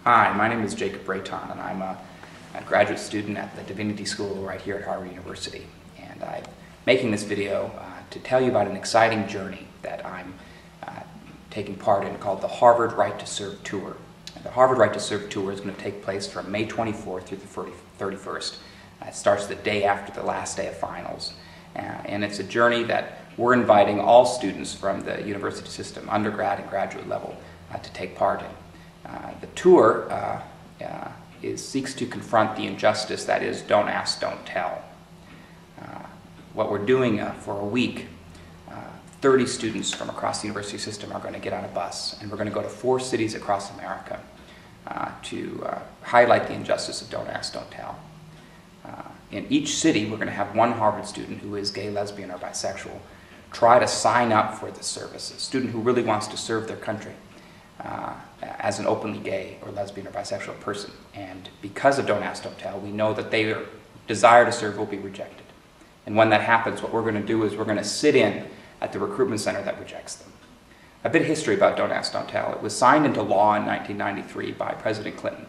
Hi, my name is Jacob Brayton, and I'm a graduate student at the Divinity School right here at Harvard University. And I'm making this video to tell you about an exciting journey that I'm taking part in called the Harvard Right to Serve Tour. And the Harvard Right to Serve Tour is going to take place from May 24th through the 31st. It starts the day after the last day of finals. And it's a journey that we're inviting all students from the university system, undergrad and graduate level, to take part in. The tour seeks to confront the injustice that is don't ask, don't tell. What we're doing for a week, 30 students from across the university system are going to get on a bus, and we're going to go to 4 cities across America to highlight the injustice of don't ask, don't tell. In each city, we're going to have one Harvard student who is gay, lesbian, or bisexual try to sign up for the service, a student who really wants to serve their country as an openly gay or lesbian or bisexual person. And because of don't ask, don't tell, we know that their desire to serve will be rejected. And when that happens, what we're going to do is we're going to sit in at the recruitment center that rejects them. A bit of history about don't ask, don't tell. It was signed into law in 1993 by President Clinton.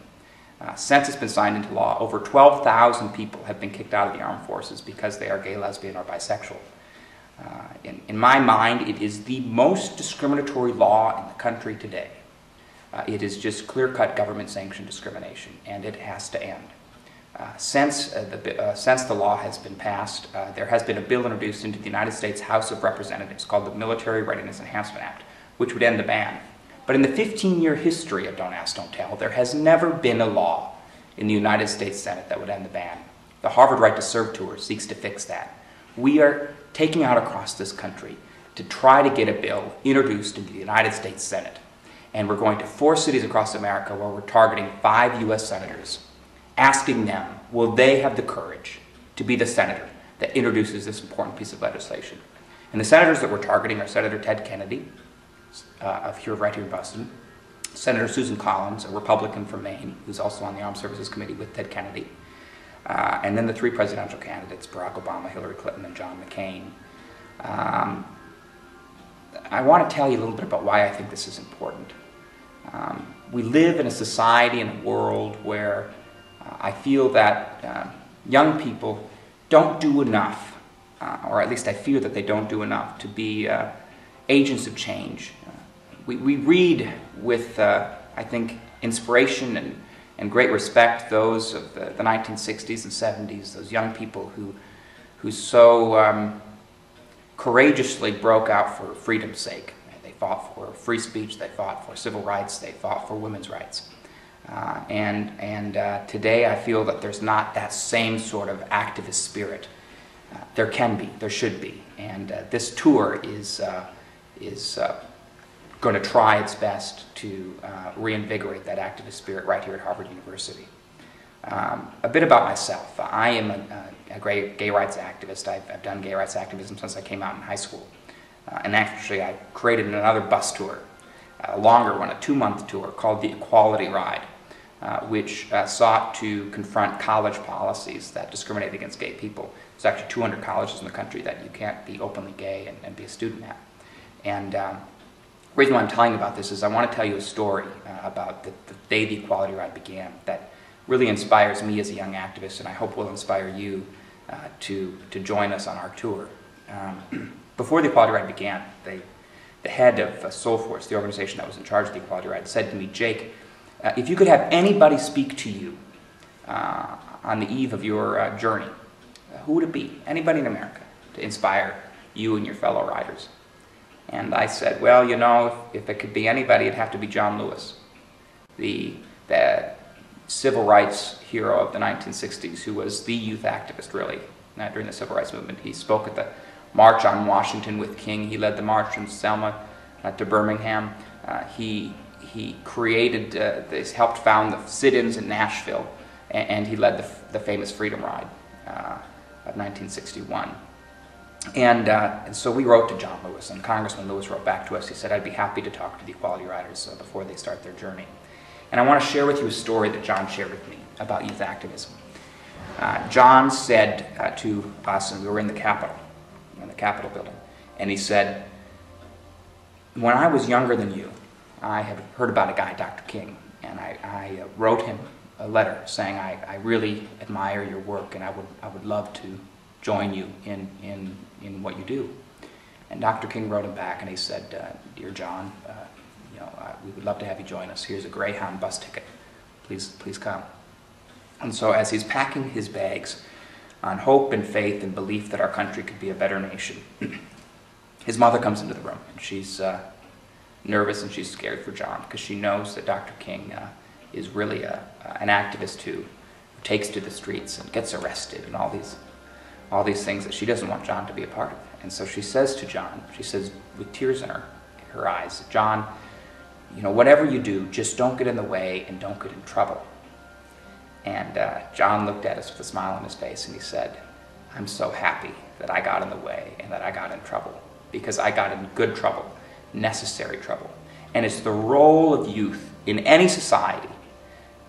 Since it's been signed into law, over 12,000 people have been kicked out of the armed forces because they are gay, lesbian, or bisexual. In my mind, it is the most discriminatory law in the country today. It is just clear-cut government-sanctioned discrimination, and it has to end. Since the law has been passed, there has been a bill introduced into the United States House of Representatives called the Military Readiness Enhancement Act, which would end the ban. But in the 15-year history of don't ask, don't tell, there has never been a law in the United States Senate that would end the ban. The Harvard Right to Serve Tour seeks to fix that. We are taking out across this country to try to get a bill introduced into the United States Senate. And we're going to 4 cities across America where we're targeting 5 U.S. senators, asking them, will they have the courage to be the senator that introduces this important piece of legislation? And the senators that we're targeting are Senator Ted Kennedy, right here in Boston, Senator Susan Collins, a Republican from Maine, who's also on the Armed Services Committee with Ted Kennedy, and then the 3 presidential candidates, Barack Obama, Hillary Clinton, and John McCain. I want to tell you a little bit about why I think this is important. We live in a society and a world where I feel that young people don't do enough, or at least I fear that they don't do enough to be agents of change. We read with, I think, inspiration and great respect those of the 1960s and 70s, those young people who so courageously broke out for freedom's sake. They fought for free speech, they fought for civil rights, they fought for women's rights. Today I feel that there's not that same sort of activist spirit. There can be, there should be, and this tour is going to try its best to reinvigorate that activist spirit right here at Harvard University. A bit about myself. I am a great gay rights activist. I've done gay rights activism since I came out in high school. And actually I created another bus tour, a longer one, a 2-month tour called the Equality Ride, which sought to confront college policies that discriminate against gay people. There's actually 200 colleges in the country that you can't be openly gay and be a student at. And the reason why I'm telling you about this is I want to tell you a story about the day the Equality Ride began that really inspires me as a young activist, and I hope will inspire you to join us on our tour. Before the Equality Ride began, the head of Soulforce, the organization that was in charge of the Equality Ride, said to me, Jake, if you could have anybody speak to you on the eve of your journey, who would it be? Anybody in America to inspire you and your fellow riders. And I said, well, you know, if it could be anybody, it'd have to be John Lewis, the civil rights hero of the 1960s, who was the youth activist, really, during the civil rights movement. He spoke at the March on Washington with King. He led the march from Selma to Birmingham. He created, helped found the sit-ins in Nashville, and he led the famous Freedom Ride of 1961. And so we wrote to John Lewis, and Congressman Lewis wrote back to us. He said, I'd be happy to talk to the Equality Riders before they start their journey. And I want to share with you a story that John shared with me about youth activism. John said to us, and we were in the Capitol building, and he said, when I was younger than you, I had heard about a guy, Dr. King, And I wrote him a letter saying, I really admire your work, and I would love to join you in what you do. And Dr. King wrote him back, and he said, Dear John, we would love to have you join us. Here's a Greyhound bus ticket. Please come. And so as he's packing his bags on hope and faith and belief that our country could be a better nation, his mother comes into the room, and she's nervous and she's scared for John, because she knows that Dr. King is really an activist who takes to the streets and gets arrested and all these things that she doesn't want John to be a part of. And so she says to John, she says with tears in her eyes, John, whatever you do, just don't get in the way and don't get in trouble. And John looked at us with a smile on his face, and he said, I'm so happy that I got in the way and that I got in trouble, because I got in good trouble, necessary trouble. And it's the role of youth in any society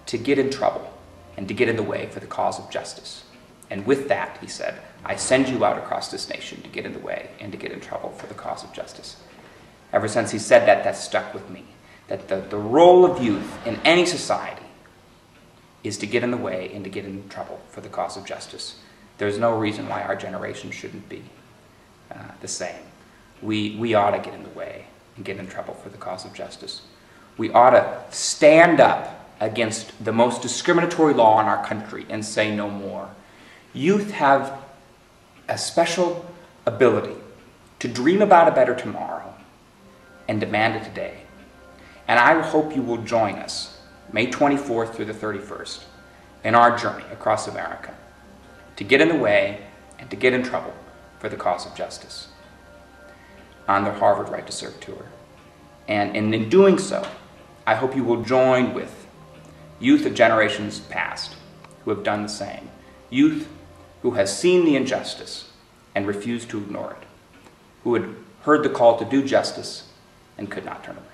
to get in trouble and to get in the way for the cause of justice. And with that, he said, I send you out across this nation to get in the way and to get in trouble for the cause of justice. Ever since he said that, that stuck with me. That the role of youth in any society is to get in the way and to get in trouble for the cause of justice. There's no reason why our generation shouldn't be the same. We ought to get in the way and get in trouble for the cause of justice. We ought to stand up against the most discriminatory law in our country and say no more. Youth have a special ability to dream about a better tomorrow and demand it today. And I hope you will join us May 24th through the 31st in our journey across America to get in the way and to get in trouble for the cause of justice on the Harvard Right to Serve Tour. And in doing so, I hope you will join with youth of generations past who have done the same. Youth who has seen the injustice and refused to ignore it, who had heard the call to do justice and could not turn away.